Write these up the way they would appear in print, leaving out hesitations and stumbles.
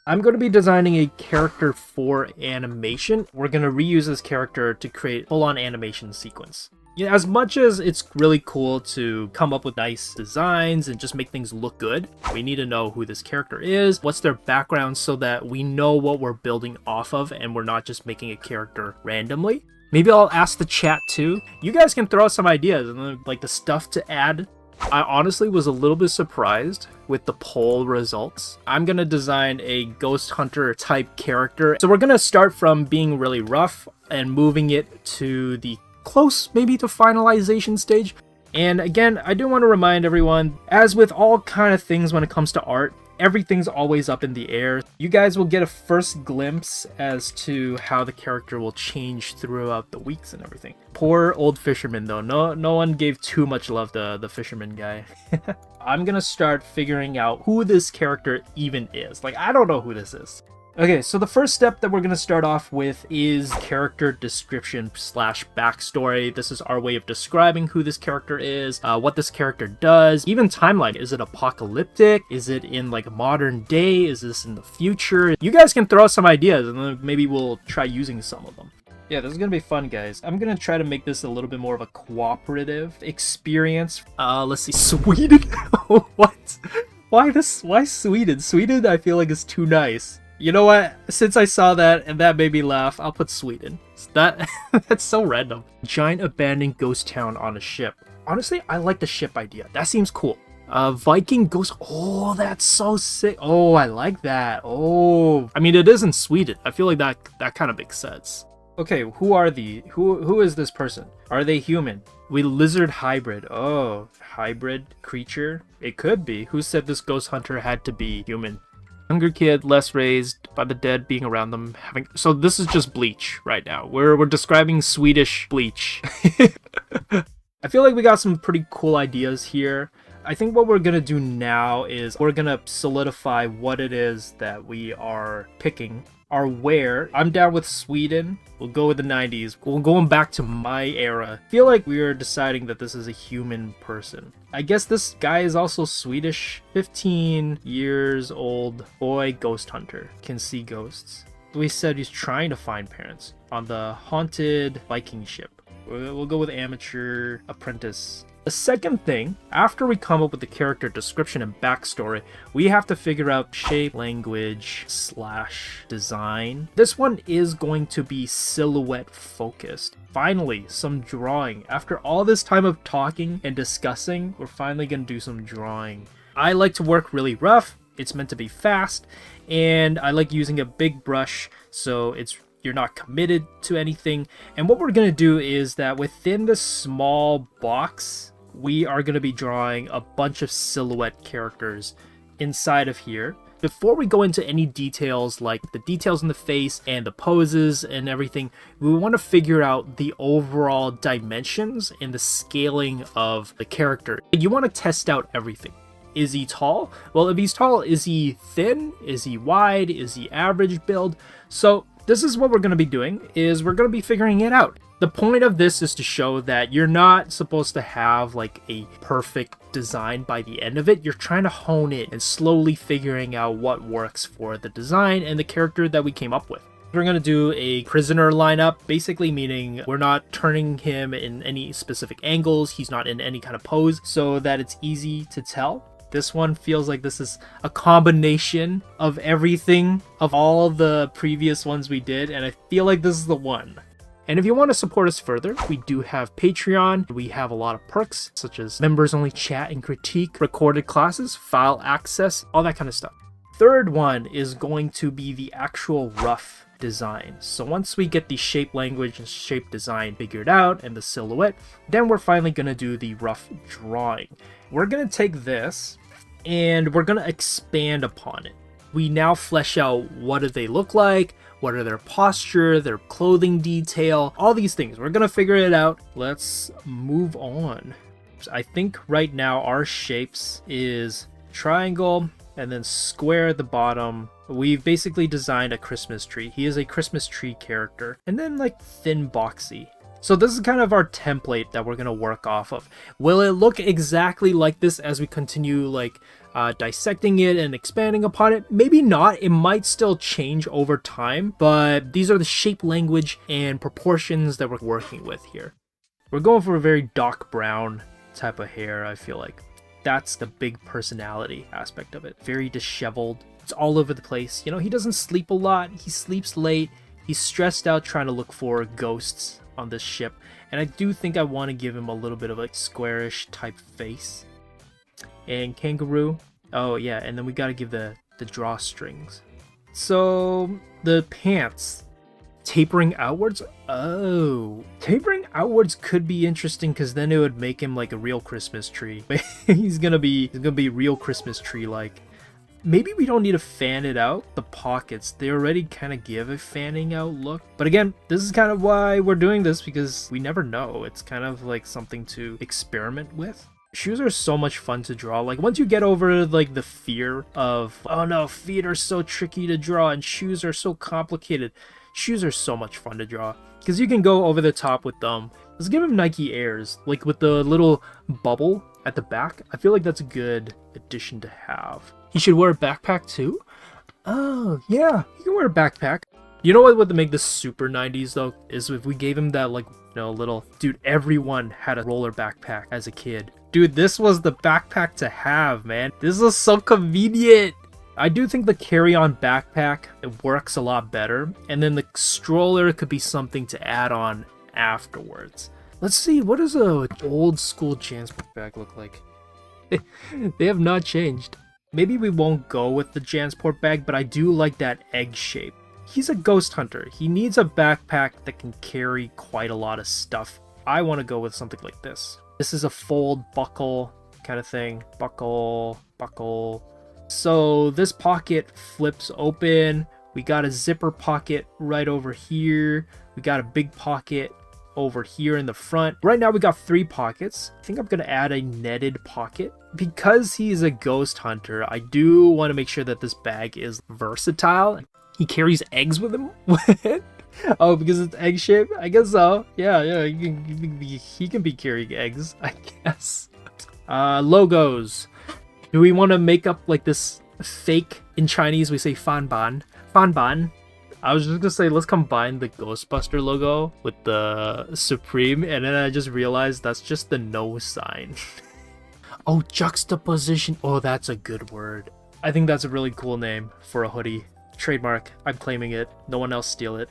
I'm going to be designing a character for animation. We're going to reuse this character to create full-on animation sequence. Yeah, as much as it's really cool to come up with nice designs and just make things look good, we need to know who this character is, what's their background, so that we know what we're building off of and we're not just making a character randomly. Maybe I'll ask the chat too. You guys can throw out some ideas and like the stuff to add. I honestly was a little bit surprised with the poll results. I'm gonna design a ghost hunter type character. So we're gonna start from being really rough and moving it to the close maybe to finalization stage. And again, I do want to remind everyone, as with all kind of things when it comes to art, everything's always up in the air. You guys will get a first glimpse as to how the character will change throughout the weeks and everything. Poor old fisherman though, no one gave too much love to the fisherman guy. I'm gonna start figuring out who this character even is. Like, I don't know who this is. Okay, so the first step that we're going to start off with is character description / backstory. This is our way of describing who this character is, what this character does, even timeline. Is it apocalyptic? Is it in like modern day? Is this in the future? You guys can throw out some ideas and then maybe we'll try using some of them. Yeah, this is going to be fun, guys. I'm going to try to make this a little bit more of a cooperative experience. Let's see. Sweden? What? Why Sweden? Sweden I feel like is too nice. You know what? Since I saw that and that made me laugh, I'll put Sweden. That's so random. Giant abandoned ghost town on a ship. Honestly, I like the ship idea. That seems cool. Viking ghost. Oh, that's so sick. Oh, I like that. Oh, I mean, it is in Sweden. I feel like that kind of makes sense. Okay, who are the? Who is this person? Are they human? We lizard hybrid. Oh, hybrid creature. It could be. Who said this ghost hunter had to be human? Younger kid, less raised by the dead being around them. So this is just Bleach right now. We're describing Swedish Bleach. I feel like we got some pretty cool ideas here. I think what we're gonna do now is we're gonna solidify what it is that we are picking. Our where. I'm down with Sweden. We'll go with the 90s. We're going back to my era. I feel like we are deciding that this is a human person. I guess this guy is also Swedish. 15 years old boy ghost hunter. Can see ghosts. We said he's trying to find parents on the haunted Viking ship. We'll go with amateur apprentice. The second thing, after we come up with the character description and backstory, we have to figure out shape, language / design. This one is going to be silhouette focused. Finally, some drawing. After all this time of talking and discussing, we're finally going to do some drawing. I like to work really rough. It's meant to be fast, and I like using a big brush, so you're not committed to anything. And what we're going to do is that within this small box, we are going to be drawing a bunch of silhouette characters inside of here. Before we go into any details, like the details in the face and the poses and everything, we want to figure out the overall dimensions and the scaling of the character. You want to test out everything. Is he tall? Well, if he's tall, is he thin? Is he wide? Is he average build? So this is what we're going to be doing, is we're going to be figuring it out. The point of this is to show that you're not supposed to have like a perfect design by the end of it. You're trying to hone it and slowly figuring out what works for the design and the character that we came up with. We're going to do a prisoner lineup, basically meaning we're not turning him in any specific angles. He's not in any kind of pose so that it's easy to tell. This one feels like this is a combination of everything, of all the previous ones we did, and I feel like this is the one. And if you want to support us further, we do have Patreon. We have a lot of perks, such as members-only chat and critique, recorded classes, file access, all that kind of stuff. Third one is going to be the actual rough design. So once we get the shape language and shape design figured out and the silhouette, then we're finally going to do the rough drawing. We're going to take this and we're going to expand upon it. We now flesh out what do they look like, what are their posture, their clothing detail, all these things. We're going to figure it out. Let's move on. I think right now our shapes is triangle and then square at the bottom. We've basically designed a Christmas tree. He is a Christmas tree character. And then like thin boxy. So this is kind of our template that we're going to work off of. Will it look exactly like this as we continue like dissecting it and expanding upon it. Maybe not, it might still change over time, but these are the shape, language, and proportions that we're working with here. We're going for a very dark brown type of hair, I feel like. That's the big personality aspect of it. Very disheveled. It's all over the place. You know, he doesn't sleep a lot. He sleeps late. He's stressed out trying to look for ghosts on this ship. And I do think I want to give him a little bit of a squarish type face. And kangaroo. Oh yeah, and then we got to give the drawstrings. So the pants. Tapering outwards? Oh. Tapering outwards could be interesting because then it would make him like a real Christmas tree. he's gonna be real Christmas tree like. Maybe we don't need to fan it out. The pockets, they already kind of give a fanning out look. But again, this is kind of why we're doing this, because we never know. It's kind of like something to experiment with. Shoes are so much fun to draw. Like once you get over like the fear of, oh no, feet are so tricky to draw and shoes are so complicated. Shoes are so much fun to draw because you can go over the top with them. Let's give him Nike Airs, like with the little bubble at the back. I feel like that's a good addition to have. He should wear a backpack too? Oh, yeah, he can wear a backpack. You know what would make this super 90s though? Is if we gave him that like, you know, little... Dude, everyone had a roller backpack as a kid. Dude, this was the backpack to have, man. This is so convenient. I do think the carry-on backpack, it works a lot better. And then the stroller could be something to add on afterwards. Let's see, what does a old school Jansport bag look like? They have not changed. Maybe we won't go with the Jansport bag, but I do like that egg shape. He's a ghost hunter. He needs a backpack that can carry quite a lot of stuff. I want to go with something like this. This is a fold buckle kind of thing. Buckle. So this pocket flips open. We got a zipper pocket right over here. We got a big pocket over here in the front. Right now we got 3 pockets. I think I'm gonna add a netted pocket. Because he's a ghost hunter, I do want to make sure that this bag is versatile. He carries eggs with him? Oh, because it's egg shaped? I guess so. Yeah, he can be carrying eggs, I guess. Logos. Do we want to make up like this fake, in Chinese we say FANBAN. FANBAN. I was just gonna say let's combine the Ghostbuster logo with the Supreme, and then I just realized that's just the no sign. Oh, juxtaposition. Oh, that's a good word. I think that's a really cool name for a hoodie. Trademark. I'm claiming it. No one else steal it.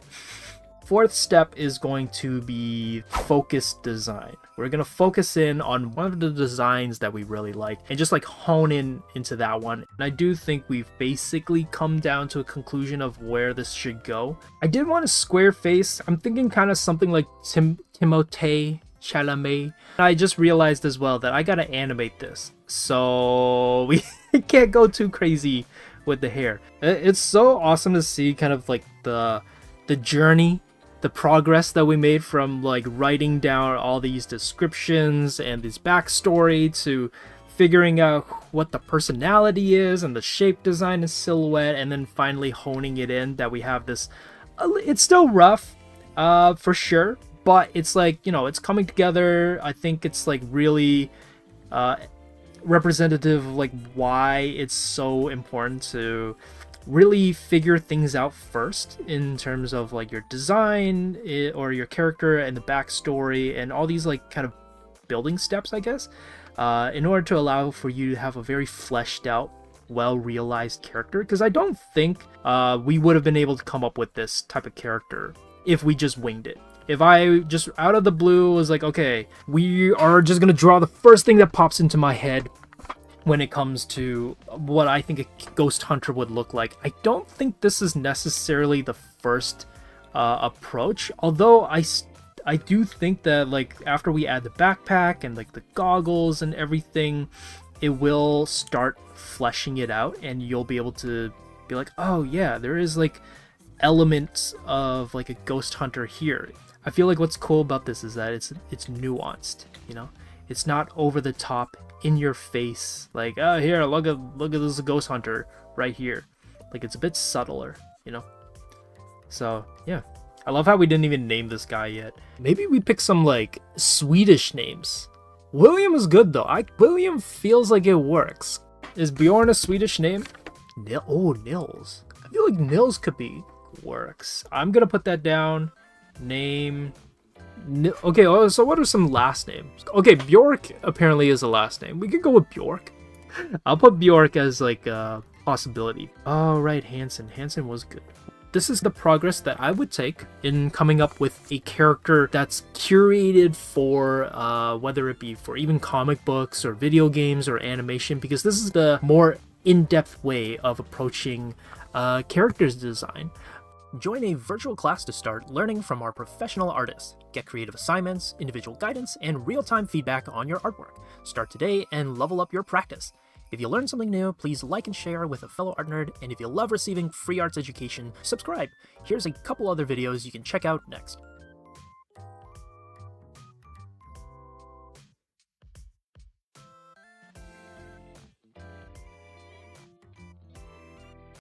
4th step is going to be focus design. We're going to focus in on one of the designs that we really like and just like hone in into that one. And I do think we've basically come down to a conclusion of where this should go. I did want a square face. I'm thinking kind of something like Timothée Chalamet. I just realized as well that I got to animate this. So we can't go too crazy with the hair. It's so awesome to see kind of like the journey, the progress that we made from like writing down all these descriptions and this backstory to figuring out what the personality is and the shape design and silhouette, and then finally honing it in that we have this. It's still rough for sure, but it's like, you know, it's coming together. I think it's like really representative of like why it's so important to really figure things out first in terms of like your design or your character and the backstory and all these like kind of building steps, I guess, in order to allow for you to have a very fleshed out, well realized character. Because I don't think we would have been able to come up with this type of character if we just winged it. If I just out of the blue was like, okay, we are just gonna draw the first thing that pops into my head when it comes to what I think a ghost hunter would look like, I don't think this is necessarily the first approach. Although I do think that like after we add the backpack and like the goggles and everything, it will start fleshing it out, and you'll be able to be like, oh yeah, there is like elements of like a ghost hunter here. I feel like what's cool about this is that it's nuanced, you know? It's not over the top, in your face, like, oh here, look at this ghost hunter right here. Like it's a bit subtler, you know? So yeah. I love how we didn't even name this guy yet. Maybe we pick some like Swedish names. William is good though. William feels like it works. Is Bjorn a Swedish name? Oh, Nils. I feel like Nils could be works. I'm gonna put that down. Name. Okay, so what are some last names? Okay, Bjork apparently is a last name. We could go with Bjork. I'll put Bjork as like a possibility. Oh, right, Hansen. Hansen was good. This is the progress that I would take in coming up with a character that's curated for whether it be for even comic books or video games or animation, because this is the more in-depth way of approaching characters design. Join a virtual class to start learning from our professional artists. Get creative assignments, individual guidance, and real-time feedback on your artwork. Start today and level up your practice. If you learned something new, please like and share with a fellow art nerd, and if you love receiving free arts education, subscribe. Here's a couple other videos you can check out next.